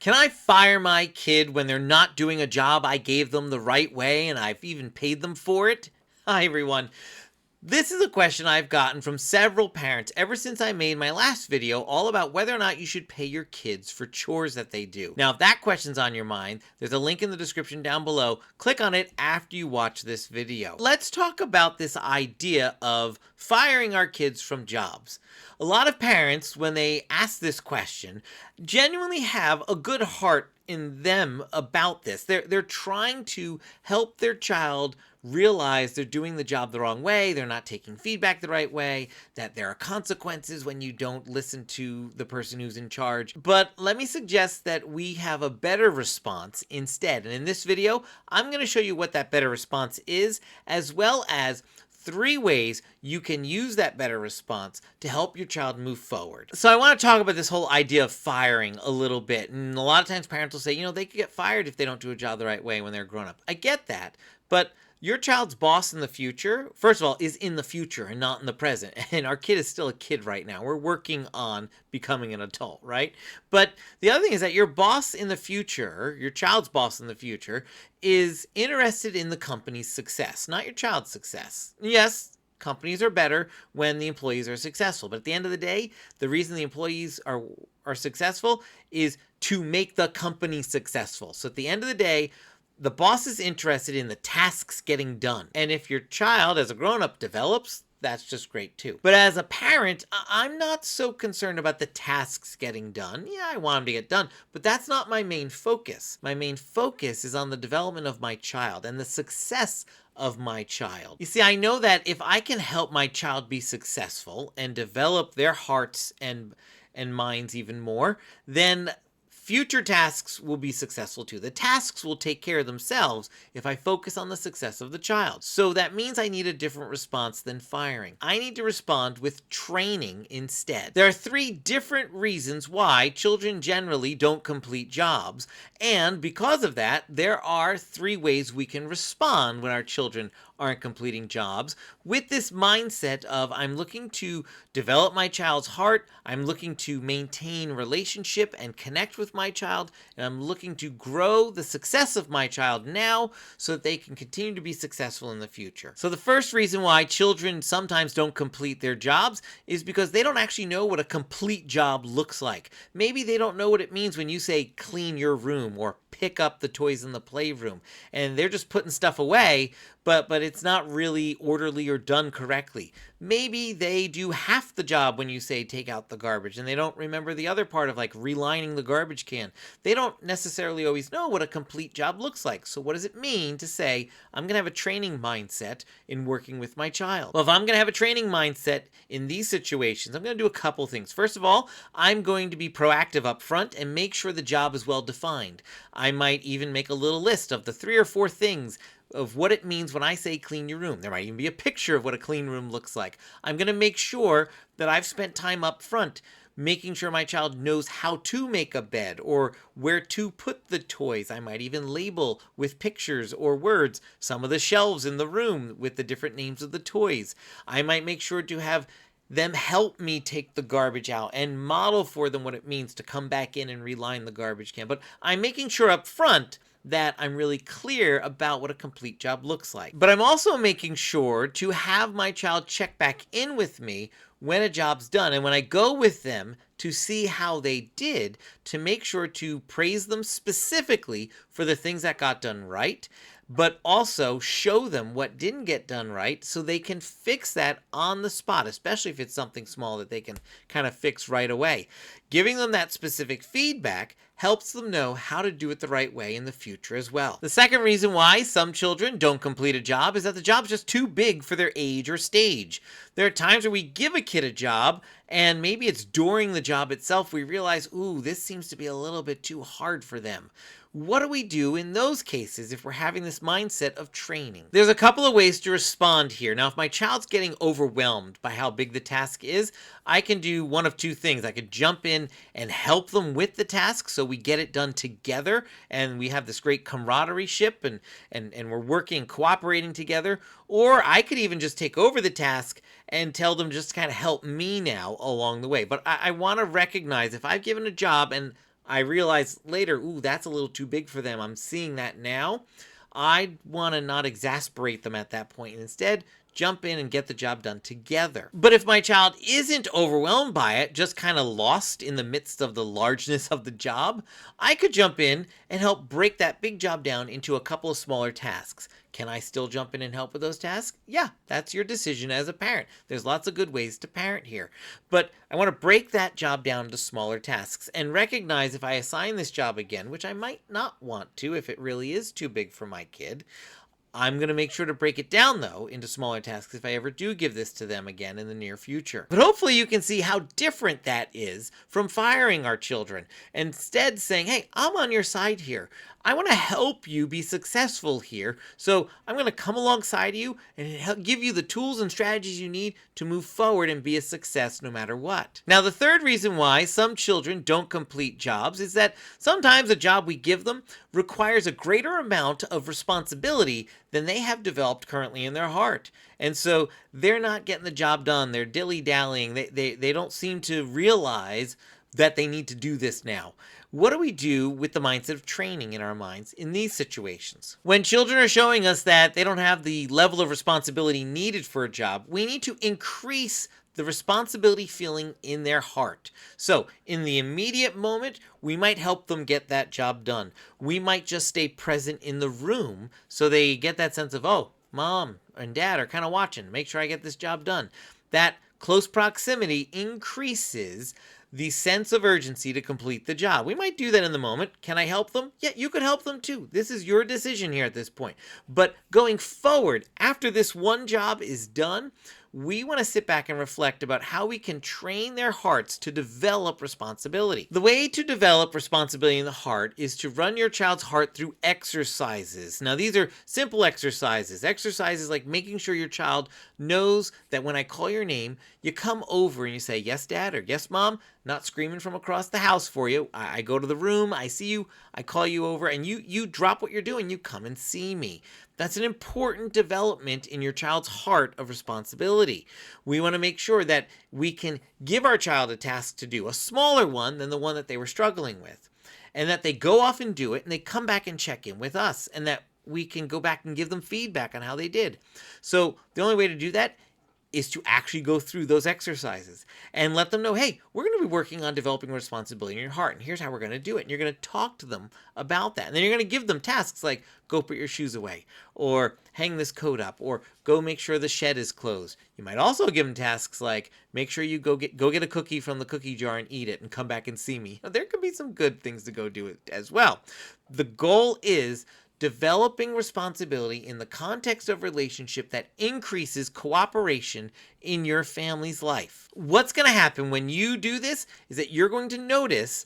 Can I fire my kid when they're not doing a job I gave them the right way and I've even paid them for it? Hi, everyone. This is a question I've gotten from several parents ever since I made my last video all about whether or not you should pay your kids for chores that they do. Now, if that question's on your mind, there's a link in the description down below. Click on it after you watch this video. Let's talk about this idea of firing our kids from jobs. A lot of parents, when they ask this question, genuinely have a good heart in them about this. They're trying to help their child realize they're doing the job the wrong way, they're not taking feedback the right way, that there are consequences when you don't listen to the person who's in charge. But let me suggest that we have a better response instead. And in this video, I'm going to show you what that better response is, as well as 3 ways you can use that better response to help your child move forward. So I want to talk about this whole idea of firing a little bit. And a lot of times parents will say, they could get fired if they don't do a job the right way when they're grown up. I get that, but your child's boss in the future, first of all, is in the future and not in the present. And our kid is still a kid right now. We're working on becoming an adult, right? But the other thing is that your boss in the future, your child's boss in the future, is interested in the company's success, not your child's success. Yes, companies are better when the employees are successful. But at the end of the day, the reason the employees are successful is to make the company successful. So at the end of the day, the boss is interested in the tasks getting done. And if your child, as a grown-up, develops, that's just great too. But as a parent, I'm not so concerned about the tasks getting done. Yeah, I want them to get done, but that's not my main focus. My main focus is on the development of my child and the success of my child. You see, I know that if I can help my child be successful and develop their hearts and minds even more, then future tasks will be successful too. The tasks will take care of themselves if I focus on the success of the child. So that means I need a different response than firing. I need to respond with training instead. There are 3 different reasons why children generally don't complete jobs. And because of that, there are 3 ways we can respond when our children aren't completing jobs, with this mindset of I'm looking to develop my child's heart, I'm looking to maintain relationship and connect with my child, and I'm looking to grow the success of my child now so that they can continue to be successful in the future. So the first reason why children sometimes don't complete their jobs is because they don't actually know what a complete job looks like. Maybe they don't know what it means when you say clean your room or pick up the toys in the playroom, and they're just putting stuff away, but it's not really orderly or done correctly. Maybe they do half the job when you say take out the garbage, and they don't remember the other part of like relining the garbage can. They don't necessarily always know what a complete job looks like. So what does it mean to say I'm going to have a training mindset in working with my child? Well, if I'm going to have a training mindset in these situations, I'm going to do a couple things. First of all, I'm going to be proactive up front and make sure the job is well defined. I might even make a little list of the 3 or 4 things of what it means when I say clean your room. There might even be a picture of what a clean room looks like. I'm going to make sure that I've spent time up front making sure my child knows how to make a bed or where to put the toys. I might even label with pictures or words some of the shelves in the room with the different names of the toys. I might make sure to have them help me take the garbage out and model for them what it means to come back in and reline the garbage can. But I'm making sure up front that I'm really clear about what a complete job looks like. But I'm also making sure to have my child check back in with me when a job's done, and when I go with them to see how they did, to make sure to praise them specifically for the things that got done right, but also show them what didn't get done right so they can fix that on the spot, especially if it's something small that they can kind of fix right away. Giving them that specific feedback helps them know how to do it the right way in the future as well. The second reason why some children don't complete a job is that the job's just too big for their age or stage. There are times where we give a kid a job, and maybe it's during the job itself we realize, ooh, this seems to be a little bit too hard for them. What do we do in those cases if we're having this mindset of training? There's a couple of ways to respond here. Now, if my child's getting overwhelmed by how big the task is, I can do one of 2 things. I could jump in and help them with the task so we get it done together and we have this great camaraderie ship and we're working, cooperating together. Or I could even just take over the task and tell them just to kind of help me now along the way. But I want to recognize if I've given a job and I realize later, ooh, that's a little too big for them. I'm seeing that now. I want to not exasperate them at that point and instead jump in and get the job done together. But if my child isn't overwhelmed by it, just kind of lost in the midst of the largeness of the job, I could jump in and help break that big job down into a couple of smaller tasks. Can I still jump in and help with those tasks? Yeah, that's your decision as a parent. There's lots of good ways to parent here. But I want to break that job down into smaller tasks and recognize if I assign this job again, which I might not want to if it really is too big for my kid, I'm going to make sure to break it down, though, into smaller tasks if I ever do give this to them again in the near future. But hopefully you can see how different that is from firing our children. Instead saying, hey, I'm on your side here. I want to help you be successful here. So I'm going to come alongside you and give you the tools and strategies you need to move forward and be a success no matter what. Now, the third reason why some children don't complete jobs is that sometimes a job we give them requires a greater amount of responsibility than they have developed currently in their heart. And so they're not getting the job done. They're dilly-dallying. They don't seem to realize that they need to do this now. What do we do with the mindset of training in our minds in these situations? When children are showing us that they don't have the level of responsibility needed for a job, we need to increase the responsibility feeling in their heart. So in the immediate moment, we might help them get that job done. We might just stay present in the room so they get that sense of, oh, mom and dad are kind of watching. Make sure I get this job done. That close proximity increases the sense of urgency to complete the job. We might do that in the moment. Can I help them? Yeah, you could help them too. This is your decision here at this point. But going forward, after this one job is done, we want to sit back and reflect about how we can train their hearts to develop responsibility. The way to develop responsibility in the heart is to run your child's heart through exercises. Now, these are simple exercises. Exercises like making sure your child knows that when I call your name, you come over and you say, yes, Dad, or yes, Mom, not screaming from across the house for you. I go to the room, I see you, I call you over, and you drop what you're doing, you come and see me. That's an important development in your child's heart of responsibility. We want to make sure that we can give our child a task to do, a smaller one than the one that they were struggling with, and that they go off and do it, and they come back and check in with us, and that we can go back and give them feedback on how they did. So the only way to do that is to actually go through those exercises and let them know, hey, we're going to be working on developing responsibility in your heart, and here's how we're going to do it. And you're going to talk to them about that. And then you're going to give them tasks like go put your shoes away, or hang this coat up, or go make sure the shed is closed. You might also give them tasks like make sure you go get a cookie from the cookie jar and eat it and come back and see me. Now, there could be some good things to go do it as well. The goal is developing responsibility in the context of relationship that increases cooperation in your family's life. What's going to happen when you do this is that you're going to notice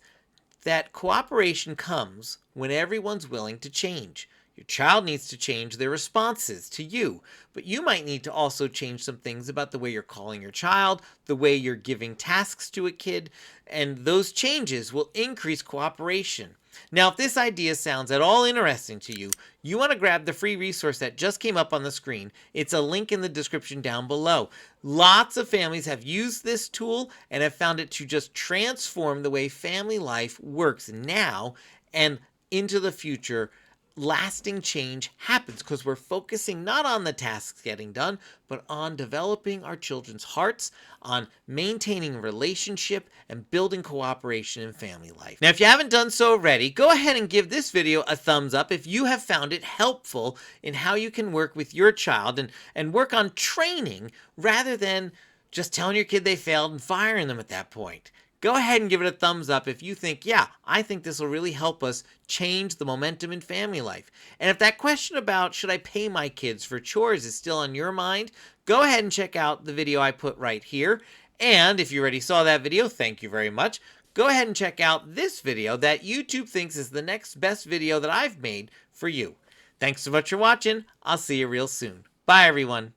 that cooperation comes when everyone's willing to change. Your child needs to change their responses to you, but you might need to also change some things about the way you're calling your child, the way you're giving tasks to a kid, and those changes will increase cooperation. Now, if this idea sounds at all interesting to you, you want to grab the free resource that just came up on the screen. It's a link in the description down below. Lots of families have used this tool and have found it to just transform the way family life works now and into the future. Lasting change happens because we're focusing not on the tasks getting done, but on developing our children's hearts, on maintaining a relationship, and building cooperation in family life. Now, if you haven't done so already, go ahead and give this video a thumbs up if you have found it helpful in how you can work with your child and work on training rather than just telling your kid they failed and firing them at that point. Go ahead and give it a thumbs up if you think, yeah, I think this will really help us change the momentum in family life. And if that question about should I pay my kids for chores is still on your mind, go ahead and check out the video I put right here. And if you already saw that video, thank you very much. Go ahead and check out this video that YouTube thinks is the next best video that I've made for you. Thanks so much for watching. I'll see you real soon. Bye, everyone.